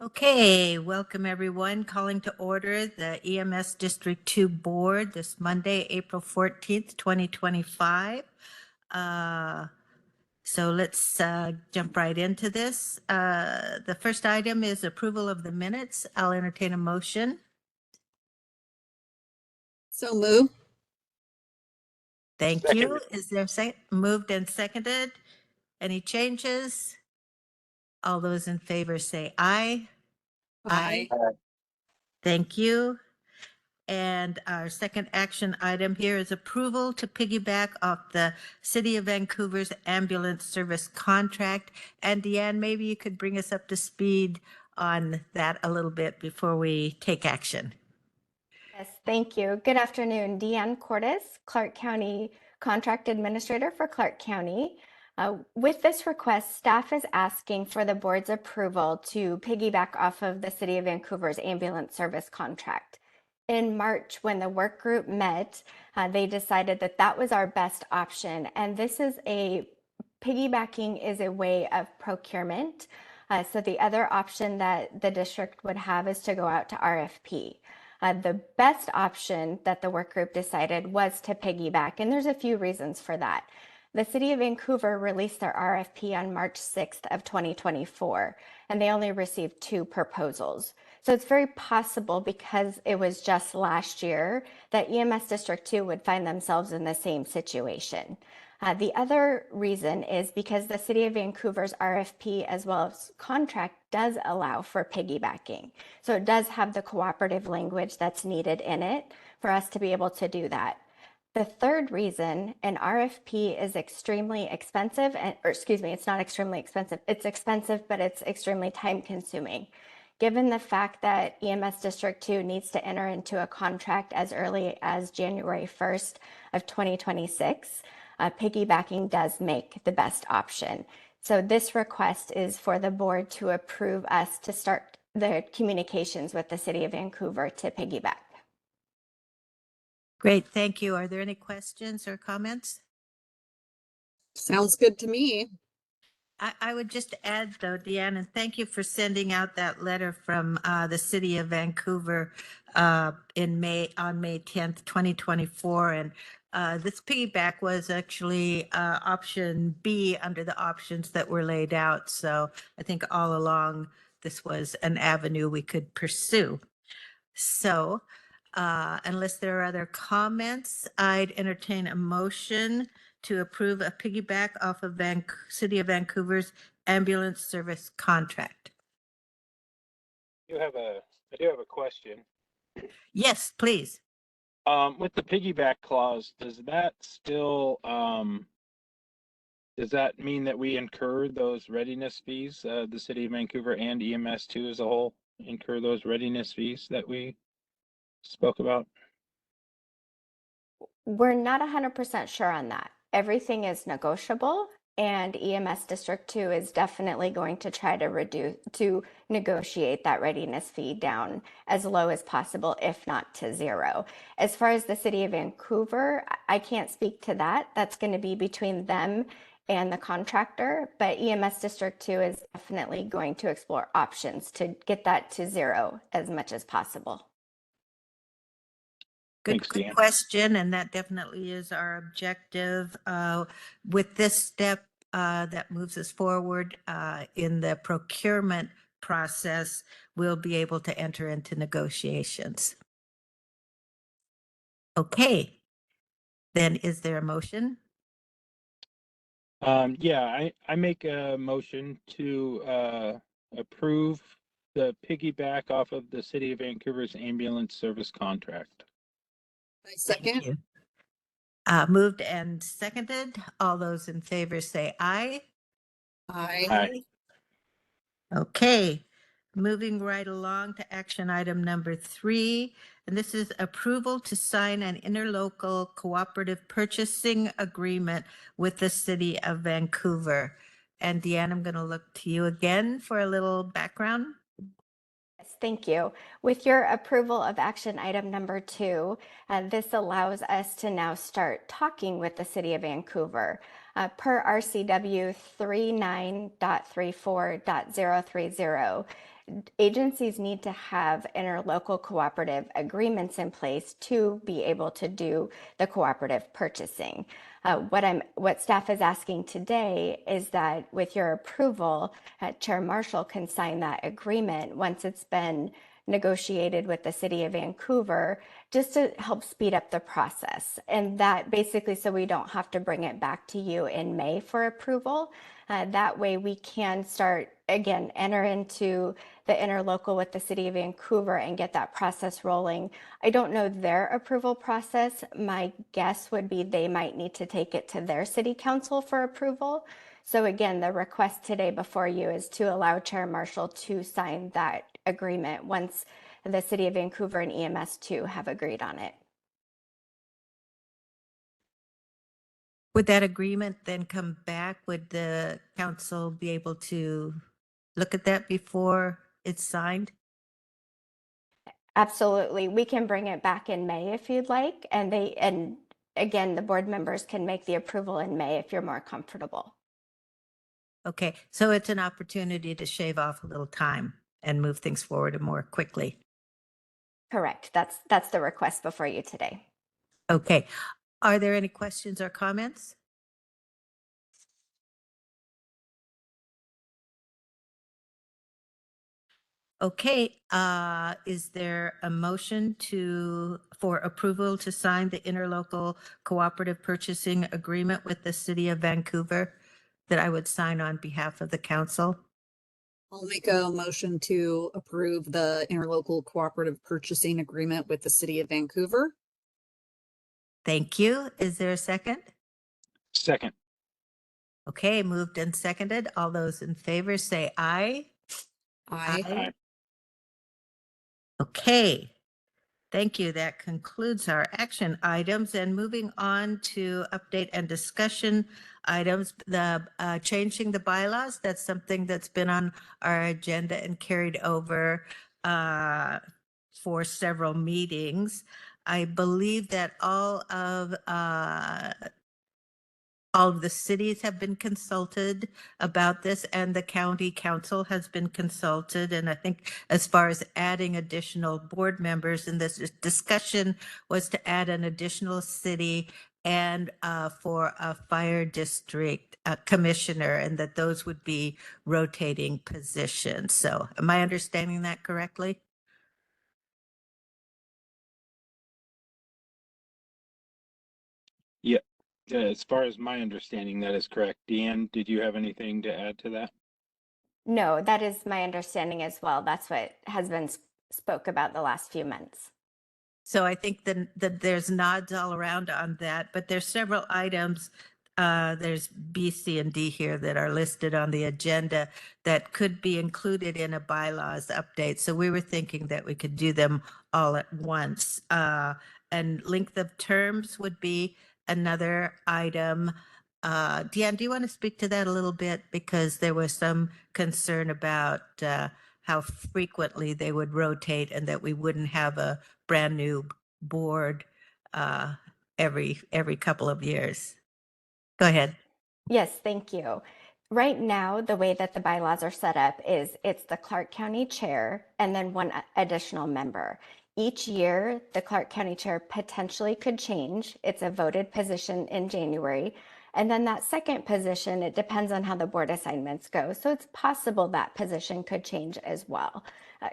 Okay, welcome everyone. Calling to order the EMS District 2 Board this Monday, April 14th, 2025. So let's jump right into this. The first item is approval of the minutes. I'll entertain a motion. So move. Thank Second. you. Is there moved and seconded? Any changes? All those in favor say aye. Aye. Thank you. And our second action item here is approval to piggyback off the City of Vancouver's ambulance service contract. And Deanne, maybe you could bring us up to speed on that a little bit before we take action. Yes, thank you. Good afternoon. Deanne Cordes, Clark County Contract Administrator for Clark County. With this request, staff is asking for the board's approval to piggyback off of the City of Vancouver's ambulance service contract. In March, when the work group met, they decided that that was our best option. And piggybacking is a way of procurement. So the other option that the district would have is to go out to RFP. The best option that the work group decided was to piggyback, and there's a few reasons for that. The City of Vancouver released their RFP on March 6th of 2024, and they only received 2 proposals. So it's very possible, because it was just last year, that EMS District 2 would find themselves in the same situation. The other reason is because the City of Vancouver's RFP as well as contract does allow for piggybacking. So it does have the cooperative language that's needed in it for us to be able to do that. The third reason, an RFP is extremely expensive, it's not extremely expensive. It's expensive, but it's extremely time consuming. Given the fact that EMS District 2 needs to enter into a contract as early as January 1st of 2026, piggybacking does make the best option. So this request is for the board to approve us to start the communications with the City of Vancouver to piggyback. Great, thank you. Are there any questions or comments? Sounds good to me. I would just add though, Deanne, and thank you for sending out that letter from the City of Vancouver on May 10th, 2024. And this piggyback was actually option B under the options that were laid out. So I think all along this was an avenue we could pursue. So unless there are other comments, I'd entertain a motion to approve a piggyback off of City of Vancouver's ambulance service contract. I do have a question. Yes, please. With the piggyback clause, does that still does that mean that we incur those readiness fees? The City of Vancouver and EMS2 as a whole incur those readiness fees that we spoke about? We're not 100% sure on that. Everything is negotiable, and EMS District 2 is definitely going to try to negotiate that readiness fee down as low as possible, if not to zero. As far as the City of Vancouver, I can't speak to that. That's going to be between them and the contractor, but EMS District 2 is definitely going to explore options to get that to zero as much as possible. Good question, and that definitely is our objective. With this step, that moves us forward in the procurement process, we'll be able to enter into negotiations. Okay, then is there a motion? Yeah, I make a motion to approve the piggyback off of the City of Vancouver's ambulance service contract. I second. Thank you. Moved and seconded. All those in favor say aye. Aye. Aye. Okay, moving right along to action item number 3, and this is approval to sign an interlocal cooperative purchasing agreement with the City of Vancouver. And Deanne, I'm going to look to you again for a little background. Yes, thank you. With your approval of action item number 2, this allows us to now start talking with the City of Vancouver. Per RCW 39.34.030, agencies need to have interlocal cooperative agreements in place to be able to do the cooperative purchasing. What staff is asking today is that with your approval, Chair Marshall can sign that agreement once it's been negotiated with the City of Vancouver, just to help speed up the process. And that basically, so we don't have to bring it back to you in May for approval. That way we can start, again, enter into the interlocal with the City of Vancouver and get that process rolling. I don't know their approval process. My guess would be they might need to take it to their City Council for approval. So again, the request today before you is to allow Chair Marshall to sign that agreement once the City of Vancouver and EMS2 have agreed on it. Would that agreement then come back? Would the council be able to look at that before it's signed? Absolutely. We can bring it back in May if you'd like. And again, the board members can make the approval in May if you're more comfortable. Okay, so it's an opportunity to shave off a little time and move things forward more quickly. Correct. That's the request before you today. Okay, are there any questions or comments? Okay, is there a motion for approval to sign the interlocal cooperative purchasing agreement with the City of Vancouver that I would sign on behalf of the council? I'll make a motion to approve the interlocal cooperative purchasing agreement with the City of Vancouver. Thank you. Is there a second? Second. Okay, moved and seconded. All those in favor say aye. Aye. Aye. Okay, thank you. That concludes our action items, and moving on to update and discussion items, the changing the bylaws. That's something that's been on our agenda and carried over for several meetings. I believe that all of the cities have been consulted about this, and the county council has been consulted. And I think as far as adding additional board members, and this discussion was to add an additional city and for a fire district commissioner, and that those would be rotating positions. So am I understanding that correctly? Yeah. As far as my understanding, that is correct. Deanne, did you have anything to add to that? No, that is my understanding as well. That's what has been spoke about the last few months. So I think that there's nods all around on that, but there's several items. There's B, C, and D here that are listed on the agenda that could be included in a bylaws update. So we were thinking that we could do them all at once. And length of terms would be another item. Deanne, do you want to speak to that a little bit? Because there was some concern about how frequently they would rotate and that we wouldn't have a brand new board every couple of years. Go ahead. Yes, thank you. Right now, the way that the bylaws are set up is it's the Clark County Chair and then one additional member. Each year, the Clark County Chair potentially could change. It's a voted position in January. And then that second position, it depends on how the board assignments go. So it's possible that position could change as well.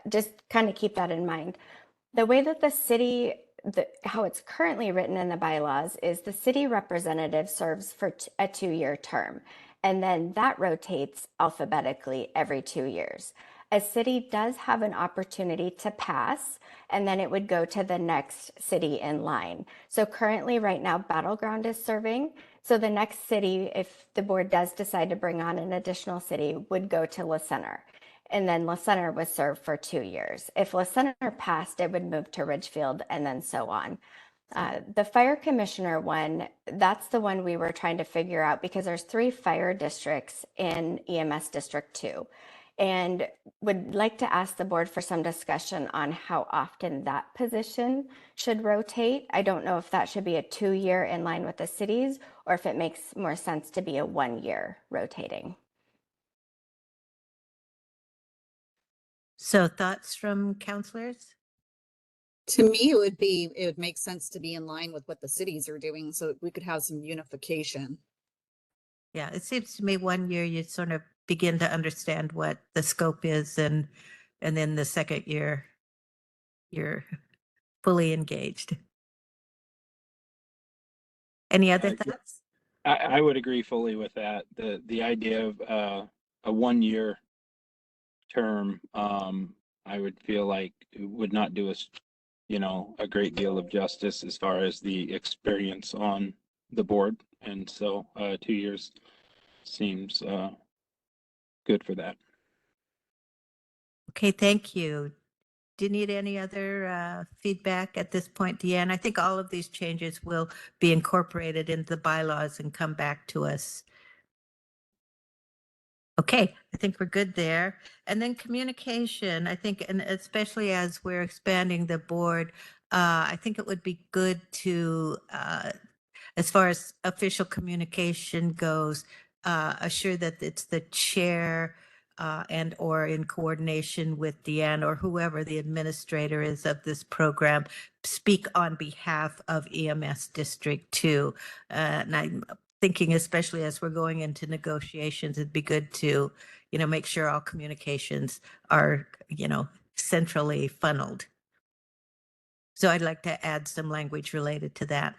Just kind of keep that in mind. The way that the city, how it's currently written in the bylaws is the city representative serves for a 2-year term, and then that rotates alphabetically every 2 years. A city does have an opportunity to pass, and then it would go to the next city in line. So currently, right now, Battleground is serving. So the next city, if the board does decide to bring on an additional city, would go to La Center. And then La Center was served for 2 years. If La Center passed, it would move to Ridgefield and then so on. The fire commissioner one, that's the one we were trying to figure out because there's 3 fire districts in EMS District 2. And would like to ask the board for some discussion on how often that position should rotate. I don't know if that should be a 2-year in line with the cities or if it makes more sense to be a 1-year rotating. So thoughts from counselors? To me, it would make sense to be in line with what the cities are doing so we could have some unification. Yeah, it seems to me 1 year you sort of begin to understand what the scope is, and then the second year you're fully engaged. Any other Yeah. thoughts? I would agree fully with that. The idea of a 1 year term, I would feel like it would not do us, a great deal of justice as far as the experience on the board. And so 2 years seems good for that. Okay, thank you. Do you need any other feedback at this point, Deanne? I think all of these changes will be incorporated into the bylaws and come back to us. Okay, I think we're good there. And then communication, I think, and especially as we're expanding the board, I think it would be good to, as far as official communication goes, assure that it's the chair and or in coordination with Deanne or whoever the administrator is of this program, speak on behalf of EMS District 2. And I'm thinking, especially as we're going into negotiations, it'd be good to, make sure all communications are, centrally funneled. So I'd like to add some language related to that.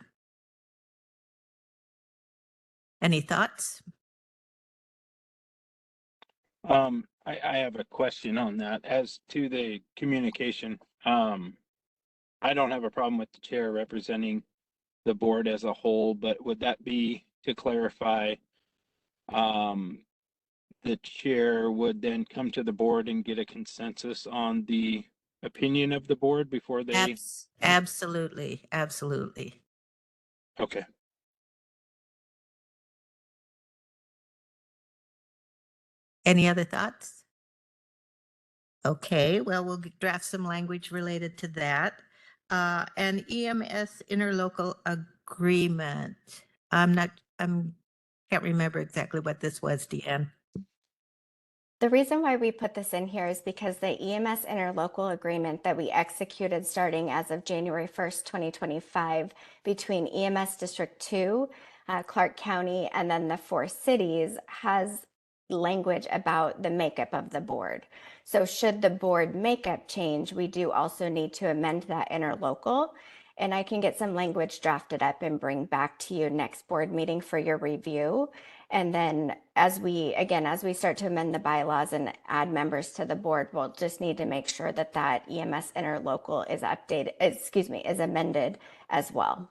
Any thoughts? I have a question on that. As to the communication, I don't have a problem with the chair representing the board as a whole, but would that be to clarify, the chair would then come to the board and get a consensus on the opinion of the board before they, Absolutely, absolutely. okay. Any other thoughts? Okay, well, we'll draft some language related to that. And EMS interlocal agreement. Can't remember exactly what this was, Deanne. The reason why we put this in here is because the EMS interlocal agreement that we executed starting as of January 1st, 2025 between EMS District 2, Clark County, and then the 4 cities has language about the makeup of the board. So should the board makeup change, we do also need to amend that interlocal. And I can get some language drafted up and bring back to you next board meeting for your review. And then as we start to amend the bylaws and add members to the board, we'll just need to make sure that that EMS interlocal is amended as well,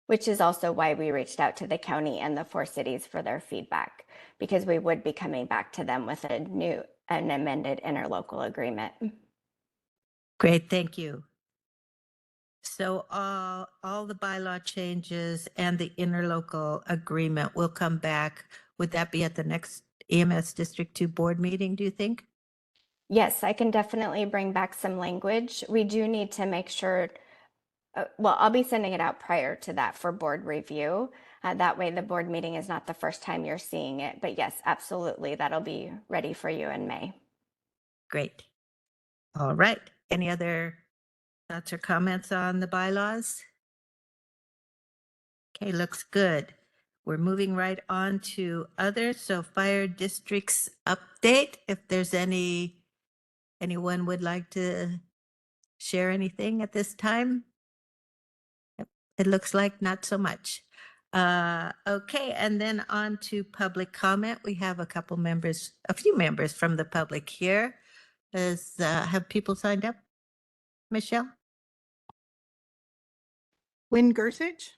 which is also why we reached out to the county and the 4 cities for their feedback, because we would be coming back to them with an amended interlocal agreement. Great, thank you. So all the bylaw changes and the interlocal agreement will come back. Would that be at the next EMS District 2 board meeting, do you think? Yes, I can definitely bring back some language. We do need to make sure, I'll be sending it out prior to that for board review. That way the board meeting is not the first time you're seeing it. But yes, absolutely, that'll be ready for you in May. Great. All right. Any other thoughts or comments on the bylaws? Okay, looks good. We're moving right on to others. So fire districts update. If there's anyone would like to share anything at this time? Yep, it looks like not so much. Okay, and then on to public comment. We have a few members from the public here. Have people signed up? Michelle? Lynn Gersich?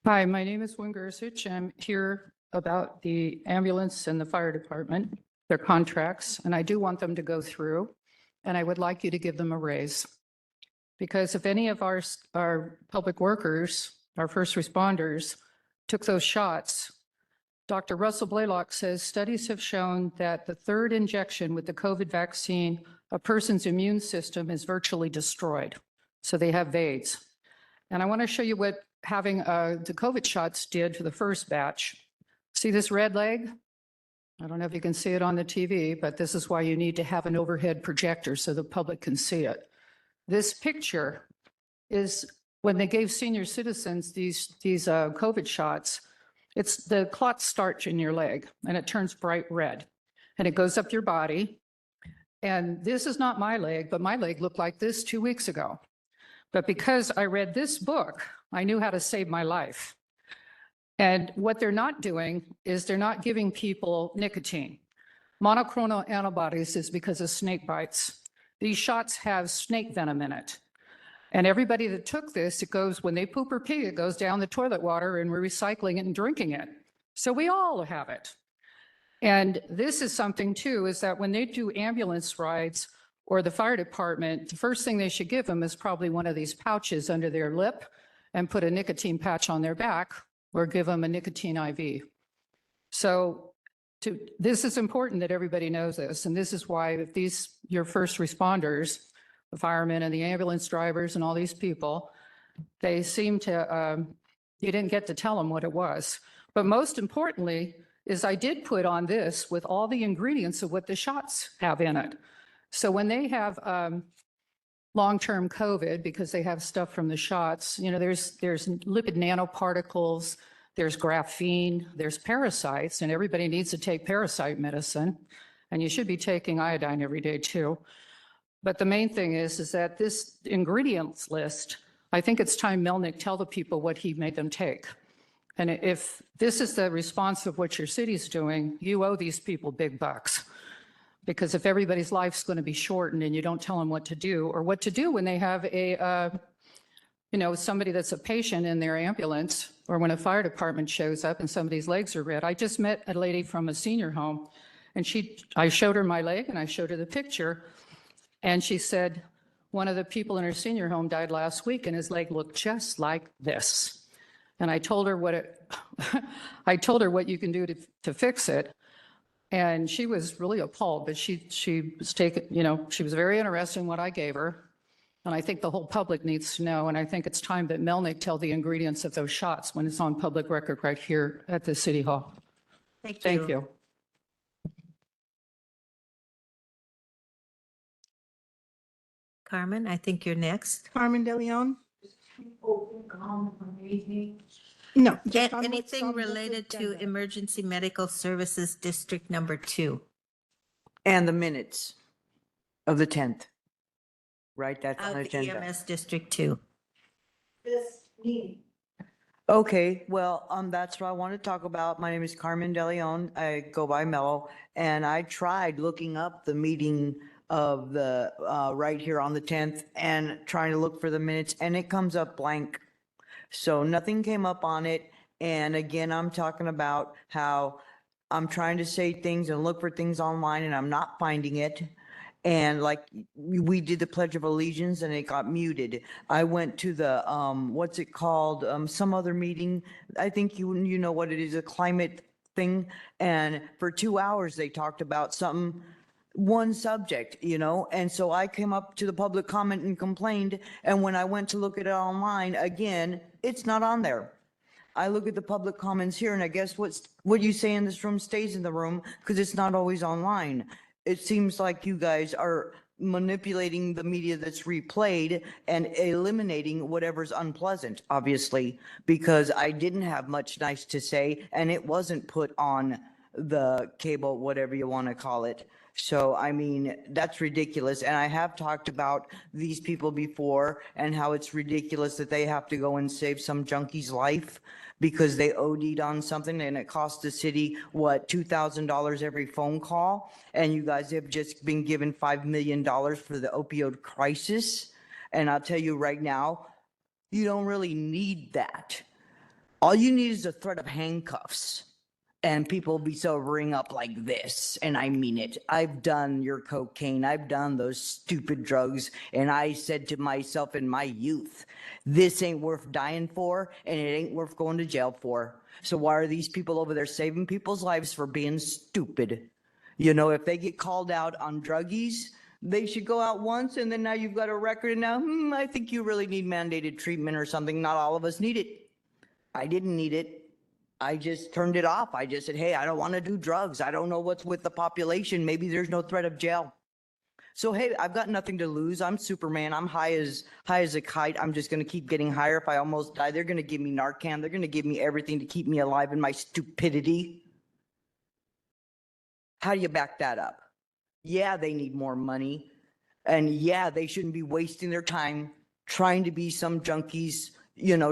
Hi, my name is Lynn Gersich. I'm here about the ambulance and the fire department, their contracts, and I do want them to go through, and I would like you to give them a raise. Because if any of our public workers, our first responders, took those shots, Dr. Russell Blaylock says studies have shown that the third injection with the COVID vaccine, a person's immune system is virtually destroyed. So they have VADS. And I want to show you what having the COVID shots did to the first batch. See this red leg? I don't know if you can see it on the TV, but this is why you need to have an overhead projector so the public can see it. This picture is when they gave senior citizens these COVID shots. It's the clots start in your leg and it turns bright red and it goes up your body. And this is not my leg, but my leg looked like this 2 weeks ago. But because I read this book, I knew how to save my life. And what they're not doing is they're not giving people nicotine. Monoclonal antibodies is because of snake bites. These shots have snake venom in it. And everybody that took this, it goes, when they poop or pee, it goes down the toilet water and we're recycling it and drinking it. So we all have it. And this is something too, is that when they do ambulance rides or the fire department, the first thing they should give them is probably one of these pouches under their lip and put a nicotine patch on their back or give them a nicotine IV. So this is important that everybody knows this. And this is why if your first responders, the firemen and the ambulance drivers and all these people, they seem to, you didn't get to tell them what it was. But most importantly is I did put on this with all the ingredients of what the shots have in it. So when they have long-term COVID, because they have stuff from the shots, there's lipid nanoparticles, there's graphene, there's parasites, and everybody needs to take parasite medicine. And you should be taking iodine every day too. But the main thing is that this ingredients list, I think it's time Melnick tell the people what he made them take. And if this is the response of what your city's doing, you owe these people big bucks. Because if everybody's life's going to be shortened and you don't tell them what to do, or what to do when they have somebody that's a patient in their ambulance, or when a fire department shows up and somebody's legs are red. I just met a lady from a senior home, and I showed her my leg and I showed her the picture, and she said one of the people in her senior home died last week and his leg looked just like this. And I told her what you can do to fix it. And she was really appalled, but she was she was very interested in what I gave her. And I think the whole public needs to know. And I think it's time that Melnick tell the ingredients of those shots when it's on public record right here at the City Hall. Thank you. Thank you. Carmen, I think you're next. Carmen De Leon? No. Get just on what's anything on this related to agenda. Emergency Medical Services District Number 2? And the minutes of the 10th. Right, that's on Of the the agenda. EMS District 2. Okay, well, that's what I want to talk about. My name is Carmen De Leon. I go by Mello, and I tried looking up the meeting of the, right here on the 10th and trying to look for the minutes, and it comes up blank. So nothing came up on it. And again, I'm talking about how I'm trying to say things and look for things online and I'm not finding it. And like we did the Pledge of Allegiance and it got muted. I went to the, what's it called? Some other meeting. I think you know what it is, a climate thing. And for 2 hours, they talked about one subject, and so I came up to the public comment and complained. And when I went to look at it online again, it's not on there. I look at the public comments here and I guess what you say in this room stays in the room because it's not always online. It seems like you guys are manipulating the media that's replayed and eliminating whatever's unpleasant, obviously, because I didn't have much nice to say and it wasn't put on the cable, whatever you want to call it. So, I mean, that's ridiculous. And I have talked about these people before and how it's ridiculous that they have to go and save some junkie's life because they OD'd on something and it cost the city, what, $2,000 every phone call? And you guys have just been given $5 million for the opioid crisis. And I'll tell you right now, you don't really need that. All you need is a threat of handcuffs. And people be sobering up like this, and I mean it. I've done your cocaine, I've done those stupid drugs, and I said to myself in my youth, this ain't worth dying for, and it ain't worth going to jail for. So why are these people over there saving people's lives for being stupid? You know, if they get called out on druggies, they should go out once, and then now you've got a record, and now, I think you really need mandated treatment or something. Not all of us need it. I didn't need it. I just turned it off. I just said, hey, I don't want to do drugs. I don't know what's with the population. Maybe there's no threat of jail. So, hey, I've got nothing to lose. I'm Superman. I'm high as a kite. I'm just going to keep getting higher. If I almost die, they're going to give me Narcan. They're going to give me everything to keep me alive in my stupidity. How do you back that up? Yeah, they need more money. And yeah, they shouldn't be wasting their time trying to be some junkies,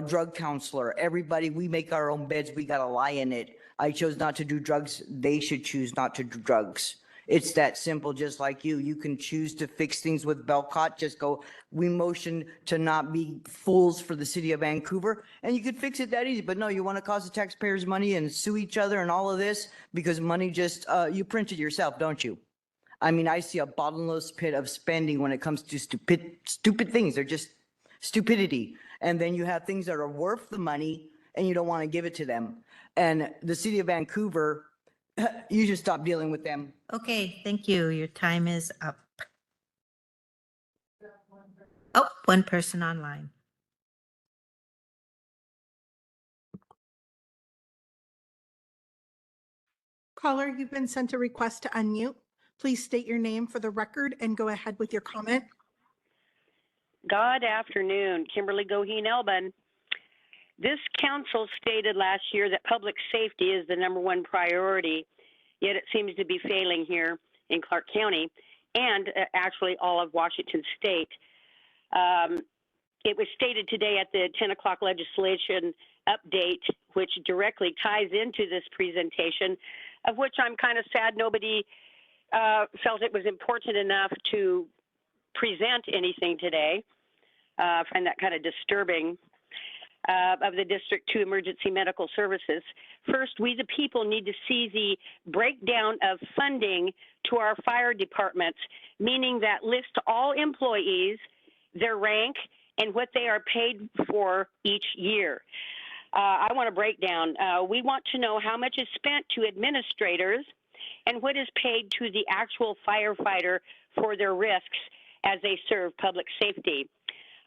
drug counselor. Everybody, we make our own beds. We got to lie in it. I chose not to do drugs. They should choose not to do drugs. It's that simple, just like you. You can choose to fix things with Belcott. Just go, we motion to not be fools for the city of Vancouver. And you could fix it that easy. But no, you want to cost the taxpayers money and sue each other and all of this because money just, you print it yourself, don't you? I mean, I see a bottomless pit of spending when it comes to stupid things. They're just stupidity. And then you have things that are worth the money and you don't want to give it to them. And the city of Vancouver, you should stop dealing with them. Okay, thank you. Your time is up. Oh, one person online. Caller, you've been sent a request to unmute. Please state your name for the record and go ahead with your comment. Good afternoon, Kimberly Goheen Elbin. This council stated last year that public safety is the #1 priority, yet it seems to be failing here in Clark County and actually all of Washington State. It was stated today at the 10 o'clock legislation update, which directly ties into this presentation, of which I'm kind of sad nobody felt it was important enough to present anything today. I find that kind of disturbing. Of the District 2 Emergency Medical Services. First, we the people need to see the breakdown of funding to our fire departments, meaning that lists all employees, their rank, and what they are paid for each year. I want a breakdown. We want to know how much is spent to administrators and what is paid to the actual firefighter for their risks as they serve public safety.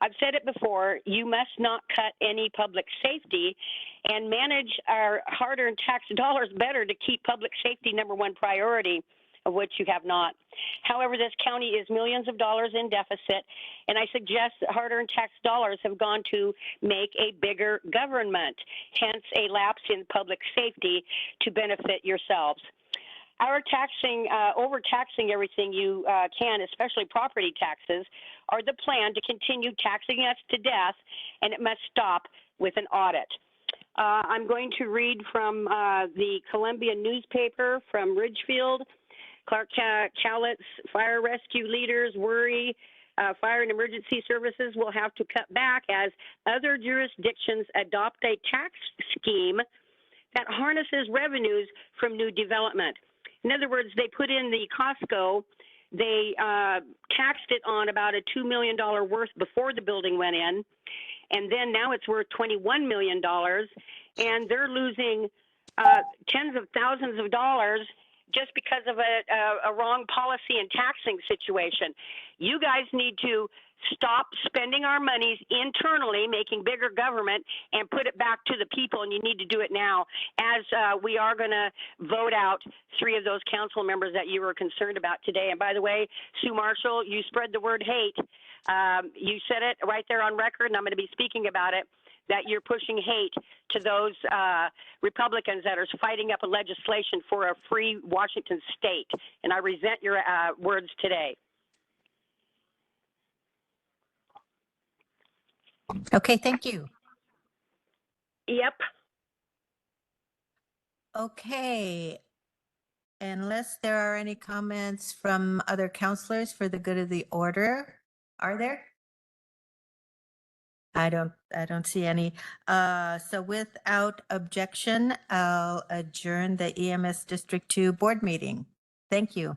I've said it before, you must not cut any public safety and manage our hard-earned tax dollars better to keep public safety #1 priority, of which you have not. However, this county is millions of dollars in deficit, and I suggest that hard-earned tax dollars have gone to make a bigger government, hence a lapse in public safety to benefit yourselves. Our overtaxing everything you can, especially property taxes, are the plan to continue taxing us to death, and it must stop with an audit. I'm going to read from the Columbia newspaper from Ridgefield. Clark Cowlitz fire rescue leaders worry fire and emergency services will have to cut back as other jurisdictions adopt a tax scheme that harnesses revenues from new development. In other words, they put in the Costco, they taxed it on about a $2 million worth before the building went in, and then now it's worth $21 million, and they're losing tens of thousands of dollars just because of a wrong policy and taxing situation. You guys need to stop spending our monies internally, making bigger government, and put it back to the people, and you need to do it now, as we are going to vote out 3 of those council members that you were concerned about today. And by the way, Sue Marshall, you spread the word hate. You said it right there on record, and I'm going to be speaking about it, that you're pushing hate to those Republicans that are fighting up a legislation for a free Washington state. And I resent your words today. Okay, thank you. Yep. Okay. Unless there are any comments from other counselors for the good of the order, are there? I don't see any. So without objection, I'll adjourn the EMS District 2 board meeting. Thank you.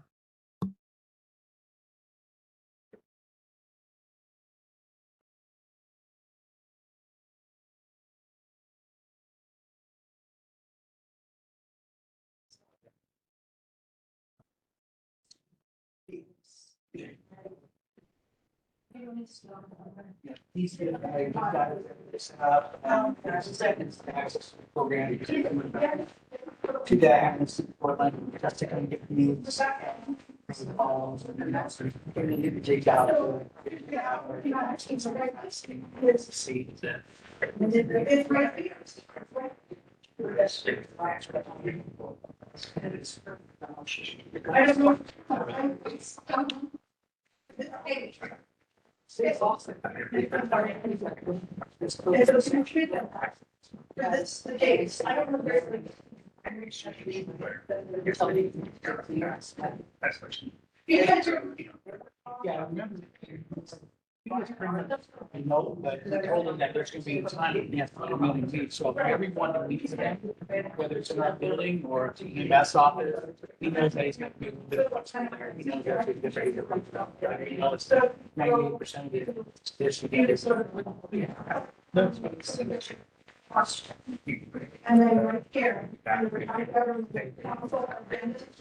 These are access program to that Portland just to kind of get needs. Calls and then that's sort of getting it take out. See that. I don't know. That's the case. I don't know. Yeah, I remember. I know, but they told them that there's gonna be a time that you have to really meet, so everyone that meets them, whether it's in our building or it's EMS office, he knows that he's gonna be a little bit of what's in there. He knows that he's gonna be a little bit, you know, it's 98% of it. This would be this. And then right here.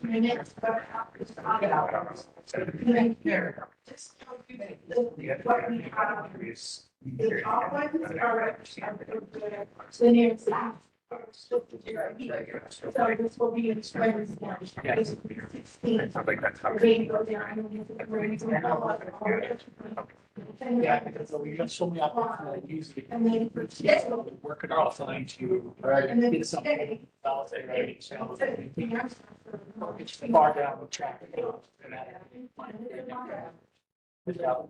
Minutes. Right here. What we have is the outlines are linear. So this will be in squares. Yeah, because we got so many opportunities to use it. And then work it off line to get something. It's far down the track.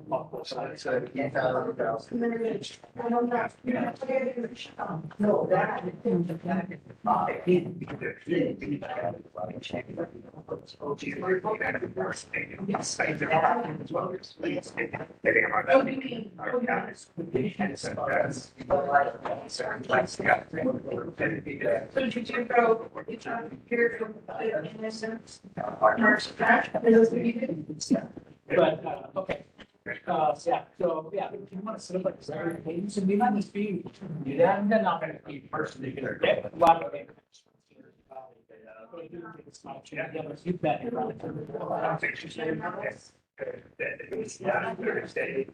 Multiple sides. No, that. So did you go here from innocence? But, okay. Yeah, so, yeah, if you want to set up like a Saturday meetings and meeting this be, do that, and then I'm gonna be personally gonna get a lot of. You've been Thursday.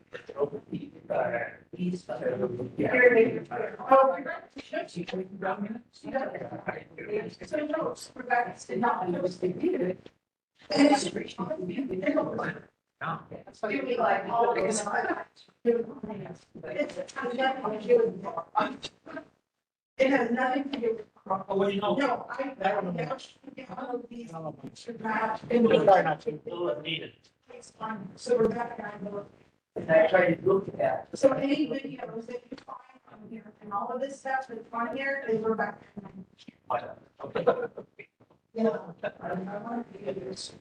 So you'd be like, oh, it's it has nothing to do with. Oh, well, you know. No, I don't know. All of these. It's fine. So we're back on. And I try to look at that. So any videos that you find on here and all of this stuff that's on here is we're back. Yeah. I want to do this.